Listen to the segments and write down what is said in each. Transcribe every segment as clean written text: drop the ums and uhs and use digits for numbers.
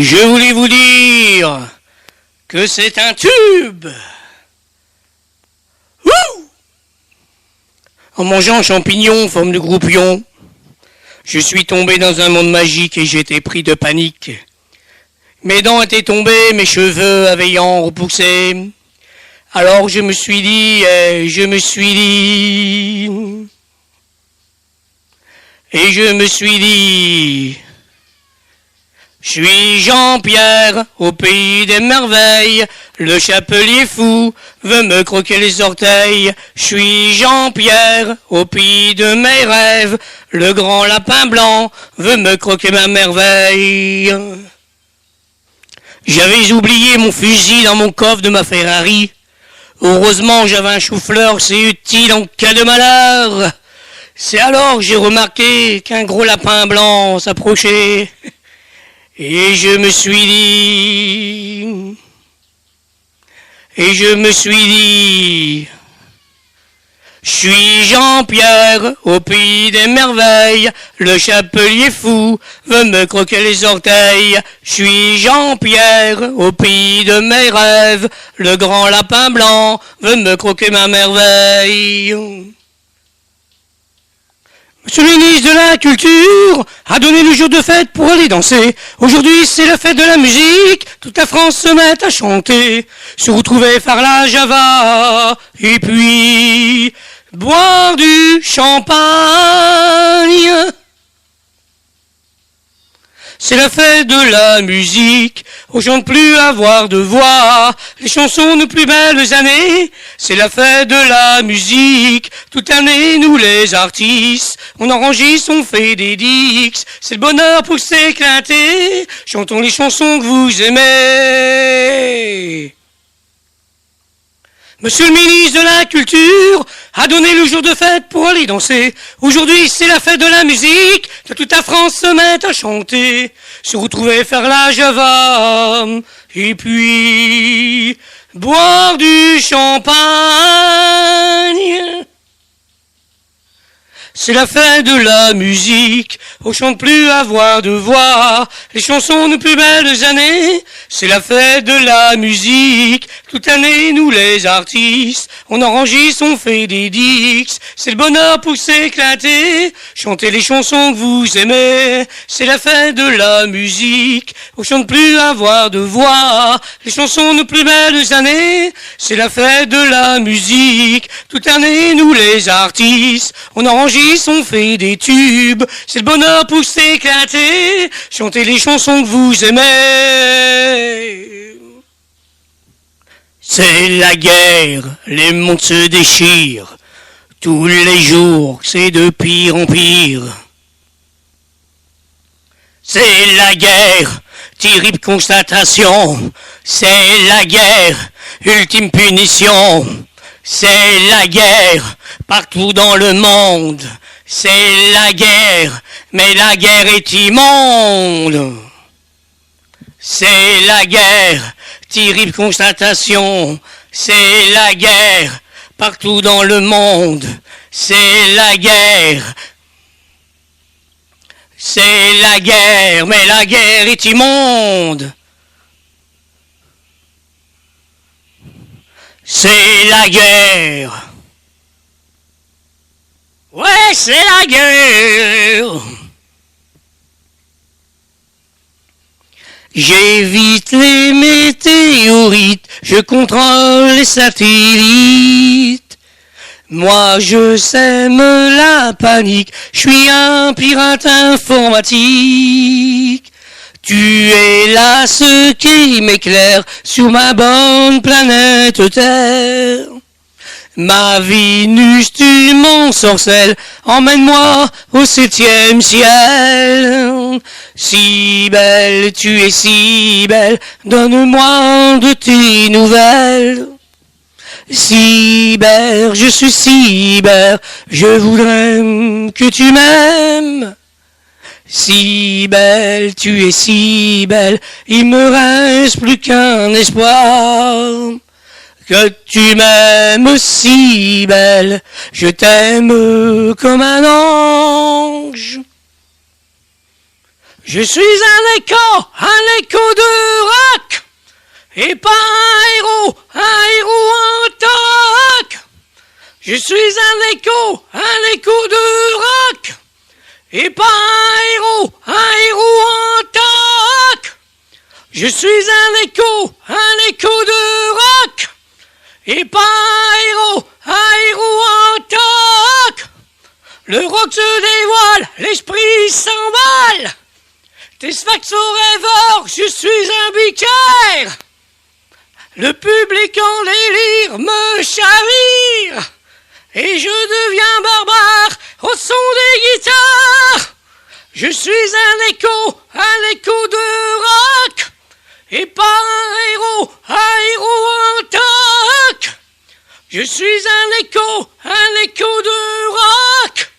Je voulais vous dire que c'est un tube. Ouh! En mangeant un champignon en forme de groupion, je suis tombé dans un monde magique et j'étais pris de panique. Mes dents étaient tombées, mes cheveux avaient repoussé. Alors je me suis dit, je suis Jean-Pierre, au pays des merveilles, le chapelier fou veut me croquer les orteils. Je suis Jean-Pierre, au pays de mes rêves, le grand lapin blanc veut me croquer ma merveille. J'avais oublié mon fusil dans mon coffre de ma Ferrari. Heureusement j'avais un chou-fleur, c'est utile en cas de malheur. C'est alors que j'ai remarqué qu'un gros lapin blanc s'approchait. Et je me suis dit, je suis Jean-Pierre, au pays des merveilles, le chapelier fou veut me croquer les orteils. Je suis Jean-Pierre, au pays de mes rêves, le grand lapin blanc veut me croquer ma merveille. Monsieur le ministre de la Culture a donné le jour de fête pour aller danser. Aujourd'hui, c'est la fête de la musique. Toute la France se met à chanter. Se retrouver faire la java. Et puis, boire du champagne. C'est la fête de la musique, on chante plus avoir de voix, les chansons de plus belles années. C'est la fête de la musique, toute l'année nous les artistes, on enregistre, on fait des dix. C'est le bonheur pour s'éclater, chantons les chansons que vous aimez. Monsieur le ministre de la Culture a donné le jour de fête pour aller danser. Aujourd'hui, c'est la fête de la musique, que toute la France se met à chanter. Se retrouver faire la java, et puis boire du champagne. C'est la fête de la musique, on chante plus avoir de voix, les chansons de plus belles années. C'est la fête de la musique, toute l'année nous les artistes, on enregistre, on fait des dix. C'est le bonheur pour s'éclater, chanter les chansons que vous aimez. C'est la fête de la musique, on chante plus avoir de voix, les chansons de plus belles années. C'est la fête de la musique, toute l'année nous les artistes, on enregistre, on fait des tubes, c'est le bonheur pour s'éclater, chanter les chansons que vous aimez. C'est la guerre, les mondes se déchirent, tous les jours c'est de pire en pire. C'est la guerre, terrible constatation, c'est la guerre, ultime punition. C'est la guerre, partout dans le monde. C'est la guerre, mais la guerre est immonde. C'est la guerre, terrible constatation. C'est la guerre, partout dans le monde. C'est la guerre. C'est la guerre, mais la guerre est immonde. C'est la guerre. Ouais, c'est la guerre. J'évite les météorites, je contrôle les satellites. Moi, je sème la panique, je suis un pirate informatique. Tu es là ce qui m'éclaire sur ma bonne planète Terre. Ma Vénus, tu m'ensorcelles, emmène-moi au 7e ciel. Si belle, tu es si belle, donne-moi de tes nouvelles. Si belle, je suis si belle, je voudrais que tu m'aimes. Si belle, tu es si belle, il me reste plus qu'un espoir. Que tu m'aimes si belle, je t'aime comme un ange. Je suis un écho et pas un héros en toc. Je suis un écho de rock, et pas un héros en toc. Je suis un écho de rock, et pas un héros en toc. Le rock se dévoile, l'esprit s'emballe. Tes sphax au rêveur, je suis un bicaire. Le public en délire me chavire, et je deviens barbare au son des guitares. Je suis un écho de rock, et pas un héros en toc. Je suis un écho de rock,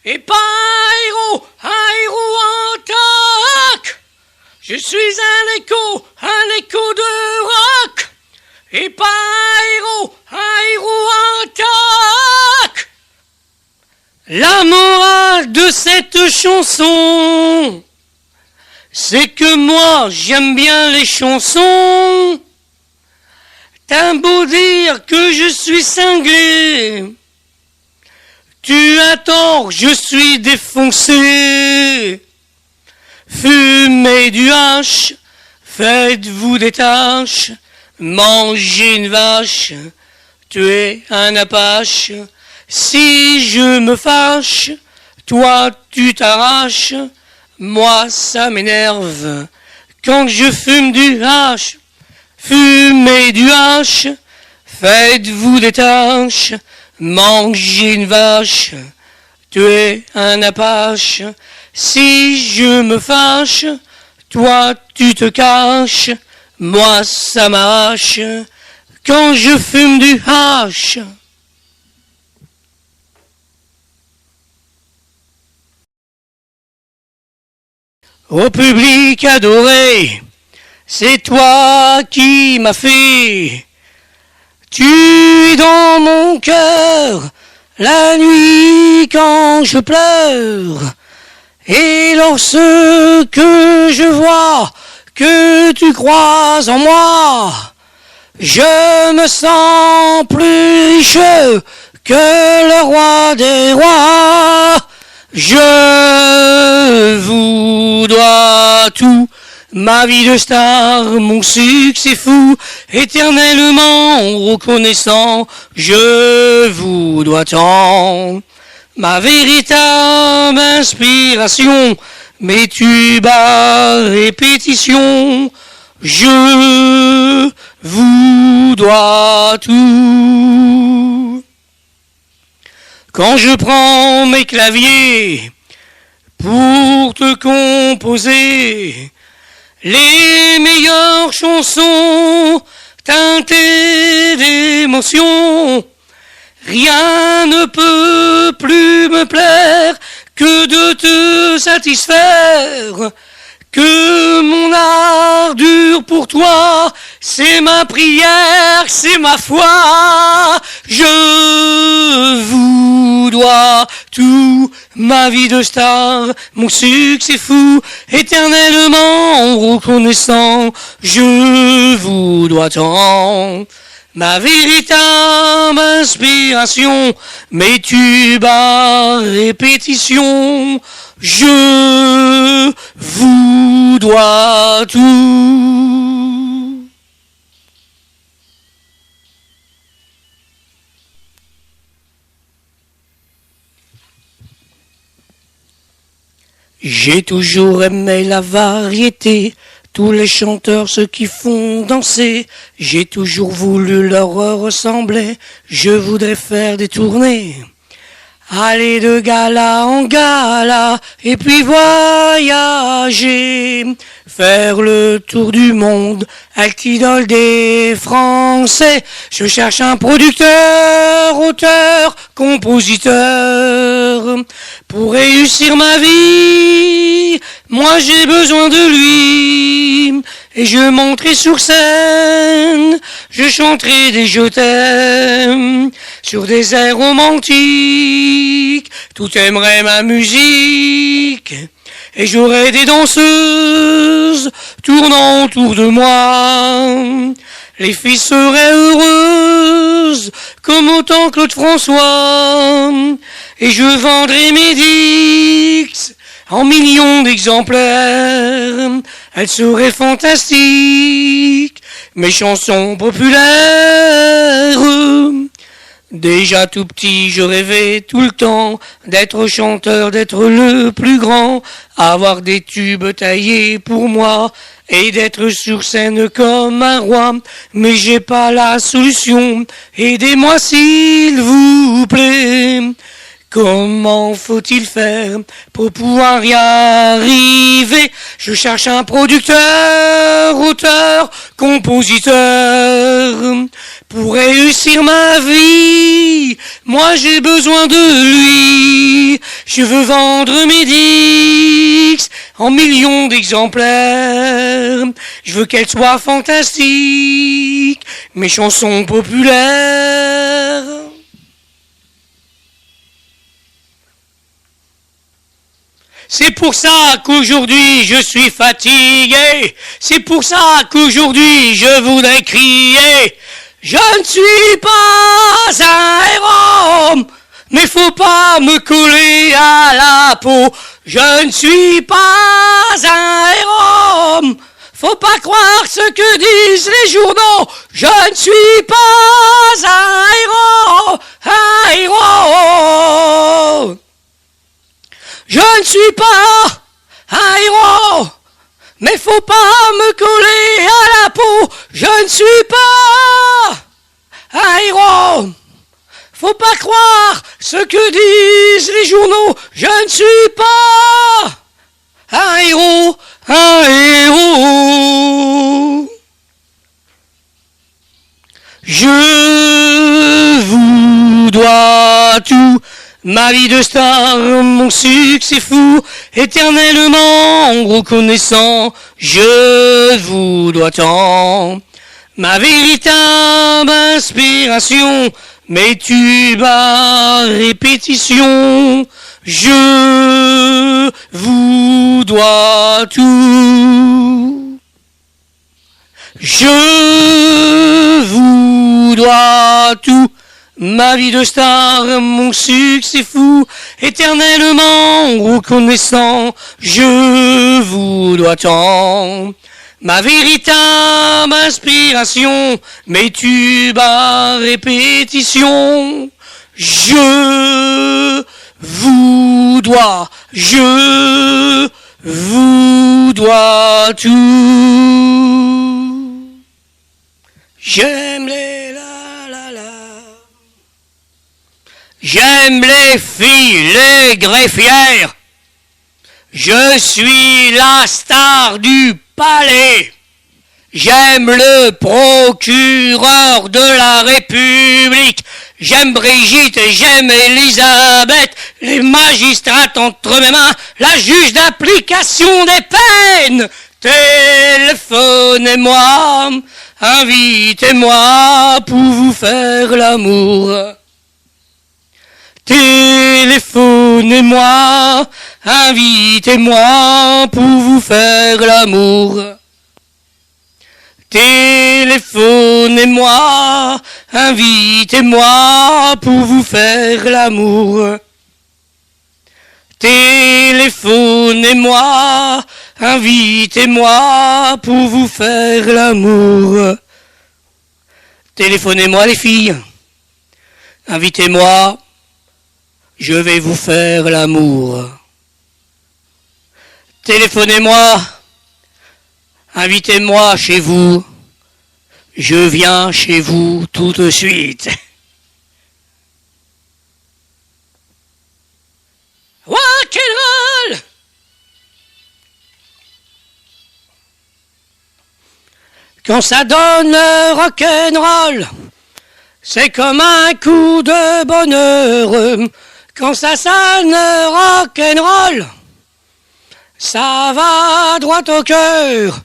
et pas un héros en toc. Je suis un écho de rock, et pas un héros en toc. La morale de cette chanson, c'est que moi j'aime bien les chansons. T'as beau dire que je suis cinglé, tu as tort, je suis défoncé. Fumez du hache, faites-vous des tâches, mangez une vache, tuez un apache. Si je me fâche, toi tu t'arraches, moi ça m'énerve quand je fume du hache. Fumez du hache, faites-vous des tâches, mangez une vache, tuez un apache. Si je me fâche, toi tu te caches, moi ça m'arrache quand je fume du hache. Au public adoré, c'est toi qui m'as fait. Tu es dans mon cœur la nuit quand je pleure. Et lorsque je vois que tu crois en moi, je me sens plus riche que le roi des rois. Je vous dois tout, ma vie de star, mon succès fou, éternellement reconnaissant, je vous dois tant. Ma véritable inspiration, mes tubes à répétition, je vous dois tout. Quand je prends mes claviers pour te composer les meilleures chansons teintées d'émotion, rien ne peut plus me plaire que de te satisfaire. Que mon art dure pour toi, c'est ma prière, c'est ma foi. Je vous dois tout, ma vie de star, mon succès fou, éternellement reconnaissant. Je vous dois tant. Ma véritable inspiration, mes tubes à répétition, je vous dois tout. J'ai toujours aimé la variété, tous les chanteurs, ceux qui font danser, j'ai toujours voulu leur ressembler, je voudrais faire des tournées. Aller de gala en gala, et puis voyager, faire le tour du monde, être idole des Français. Je cherche un producteur, auteur, compositeur, pour réussir ma vie. Moi j'ai besoin de lui, et je monterai sur scène, je chanterai des je t'aime, sur des airs romantiques, tout aimerait ma musique, et j'aurai des danseuses tournant autour de moi. Les filles seraient heureuses comme autant Claude François, et je vendrai mes dix en millions d'exemplaires. Elles seraient fantastiques, mes chansons populaires. Déjà tout petit, je rêvais tout le temps d'être chanteur, d'être le plus grand, avoir des tubes taillés pour moi et d'être sur scène comme un roi. Mais j'ai pas la solution, aidez-moi s'il vous plaît. Comment faut-il faire pour pouvoir y arriver? Je cherche un producteur, auteur, compositeur. Pour réussir ma vie, moi j'ai besoin de lui. Je veux vendre mes disques en millions d'exemplaires. Je veux qu'elles soient fantastiques, mes chansons populaires. C'est pour ça qu'aujourd'hui je suis fatigué. C'est pour ça qu'aujourd'hui je voudrais crier. Je ne suis pas un héros, mais faut pas me coller à la peau. Je ne suis pas un héros, faut pas croire ce que disent les journaux. Je ne suis pas un héros, un héros. Je ne suis pas un héros, mais faut pas me coller à la peau. Je ne suis pas un héros, faut pas croire ce que disent les journaux. Je ne suis pas un héros, un héros. Je vous dois tout. Ma vie de star, mon succès fou, éternellement reconnaissant, je vous dois tant. Ma véritable inspiration, mes tubes à répétition, je vous dois tout. Je vous dois tout. Ma vie de star, mon succès fou, éternellement reconnaissant, je vous dois tant. Ma véritable inspiration, mes tubes à répétition, je vous dois tout. J'aime les j'aime les filles, les greffières. Je suis la star du palais. J'aime le procureur de la République. J'aime Brigitte, j'aime Elisabeth. Les magistrates entre mes mains, la juge d'application des peines. Téléphonez-moi, invitez-moi pour vous faire l'amour. Téléphonez-moi, invitez-moi pour vous faire l'amour. Téléphonez-moi, invitez-moi pour vous faire l'amour. Téléphonez-moi, invitez-moi pour vous faire l'amour. Téléphonez-moi les filles, invitez-moi. Je vais vous faire l'amour. Téléphonez-moi, invitez-moi chez vous. Je viens chez vous tout de suite. Rock'n'roll! Quand ça donne rock'n'roll, c'est comme un coup de bonheur. Quand ça sonne rock'n'roll, ça va droit au cœur.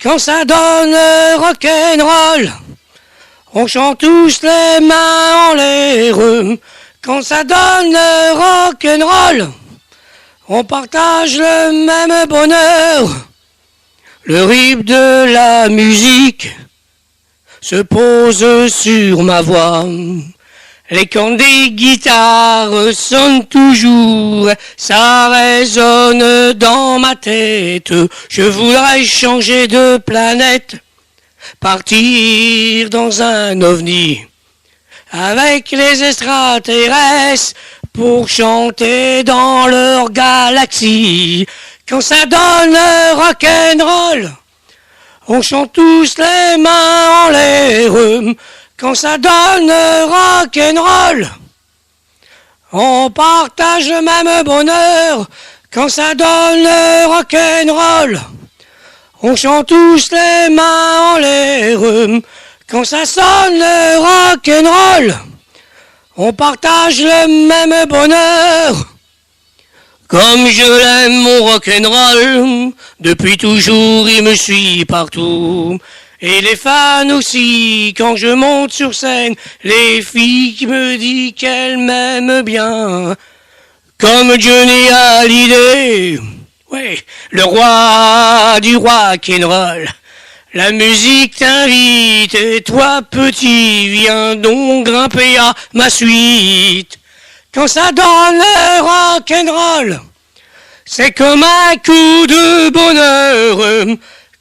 Quand ça donne rock'n'roll, on chante tous les mains en l'air. Quand ça donne rock'n'roll, On partage le même bonheur. Le rythme de la musique se pose sur ma voix. Les cordes des guitares sonnent toujours, ça résonne dans ma tête. Je voudrais changer de planète, partir dans un ovni, avec les extraterrestres, pour chanter dans leur galaxie. Quand ça donne rock'n'roll, on chante tous les mains en l'air. Quand ça donne rock'n'roll, on partage le même bonheur. Quand ça donne rock'n'roll, on chante tous les mains en l'air. Quand ça sonne rock'n'roll, on partage le même bonheur. Comme je l'aime mon rock'n'roll, depuis toujours il me suit partout. Et les fans aussi, quand je monte sur scène, les filles qui me disent qu'elles m'aiment bien. Comme Johnny Hallyday, ouais, le roi du rock'n'roll. La musique t'invite et toi petit, viens donc grimper à ma suite. Quand ça donne le rock'n'roll, c'est comme un coup de bonheur.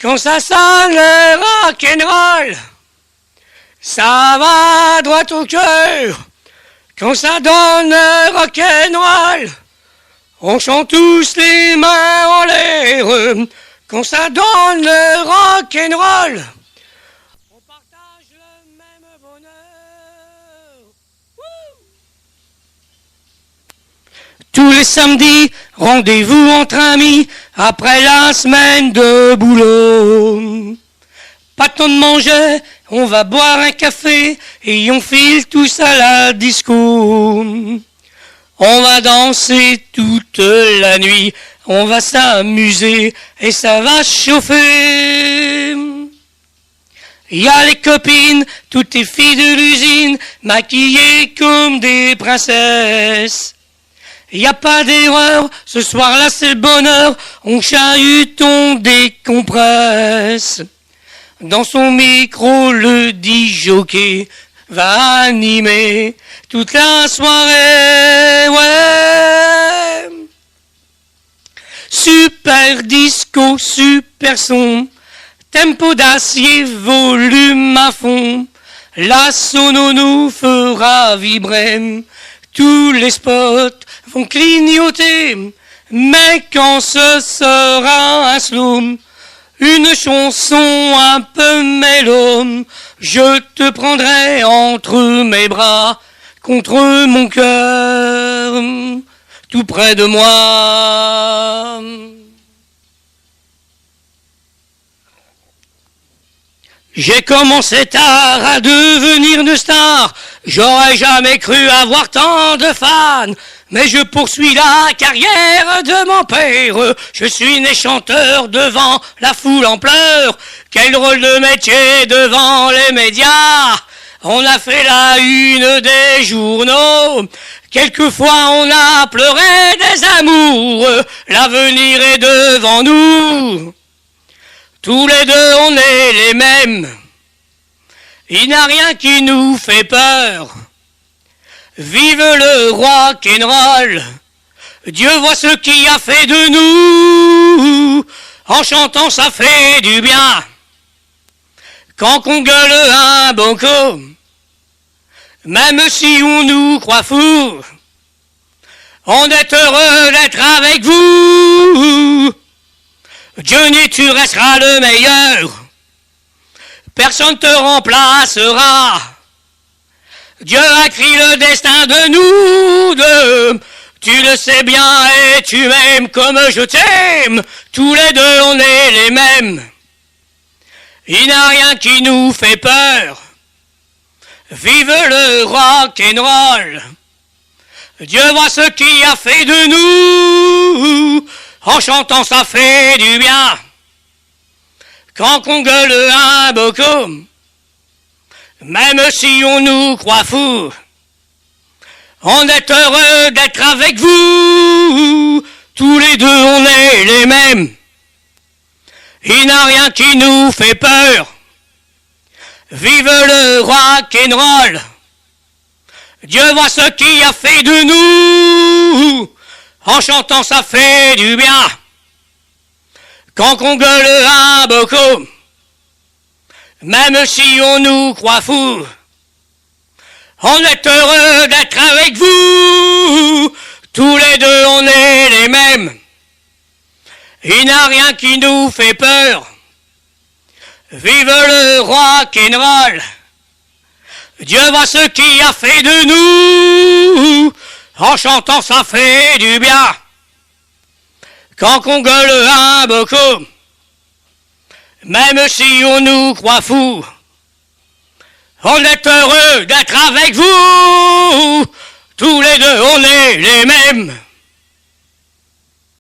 Quand ça sonne le rock'n'roll, ça va droit au cœur. Quand ça donne le rock'n'roll, on chante tous les mains en l'air. Quand ça donne le rock'n'roll, on partage le même bonheur. Tous les samedis, rendez-vous entre amis, après la semaine de boulot. Pas temps de manger, on va boire un café, et on file tous à la disco. On va danser toute la nuit, on va s'amuser, et ça va chauffer. Il y a les copines, toutes les filles de l'usine, maquillées comme des princesses. Y a pas d'erreur, ce soir-là c'est le bonheur, on chahute, on décompresse. Dans son micro, le disjockey va animer toute la soirée, ouais. Super disco, super son, tempo d'acier, volume à fond. La sono nous fera vibrer, tous les spots vont clignoter, mais quand ce sera un slow, une chanson un peu mélo, je te prendrai entre mes bras, contre mon cœur, tout près de moi. J'ai commencé tard à devenir une star, j'aurais jamais cru avoir tant de fans. Mais je poursuis la carrière de mon père, je suis né chanteur devant la foule en pleurs. Quel drôle de métier devant les médias, on a fait la une des journaux. Quelquefois on a pleuré des amours, l'avenir est devant nous. Tous les deux on est les mêmes, il n'y a rien qui nous fait peur. Vive le rock'n'roll, Dieu voit ce qu'il a fait de nous. En chantant ça fait du bien, quand on gueule un banco, même si on nous croit fous, on est heureux d'être avec vous. Johnny, tu resteras le meilleur, personne te remplacera. Dieu a écrit le destin de nous deux, tu le sais bien et tu m'aimes comme je t'aime, tous les deux on est les mêmes, il n'y a rien qui nous fait peur. Vive le rock'n'roll, Dieu voit ce qu'il a fait de nous, en chantant ça fait du bien, quand on gueule un boco, même si on nous croit fous, on est heureux d'être avec vous. tous les deux on est les mêmes. Il n'a rien qui nous fait peur. Vive le rock'n'roll. Dieu voit ce qu'il a fait de nous. En chantant ça fait du bien. Quand on gueule un boco, même si on nous croit fous, on est heureux d'être avec vous. Tous les deux on est les mêmes. Il n'a rien qui nous fait peur. Vive le rock'n'roll. Dieu voit ce qu'il a fait de nous. En chantant ça fait du bien. Quand on gueule un boco, même si on nous croit fous, on est heureux d'être avec vous. Tous les deux on est les mêmes.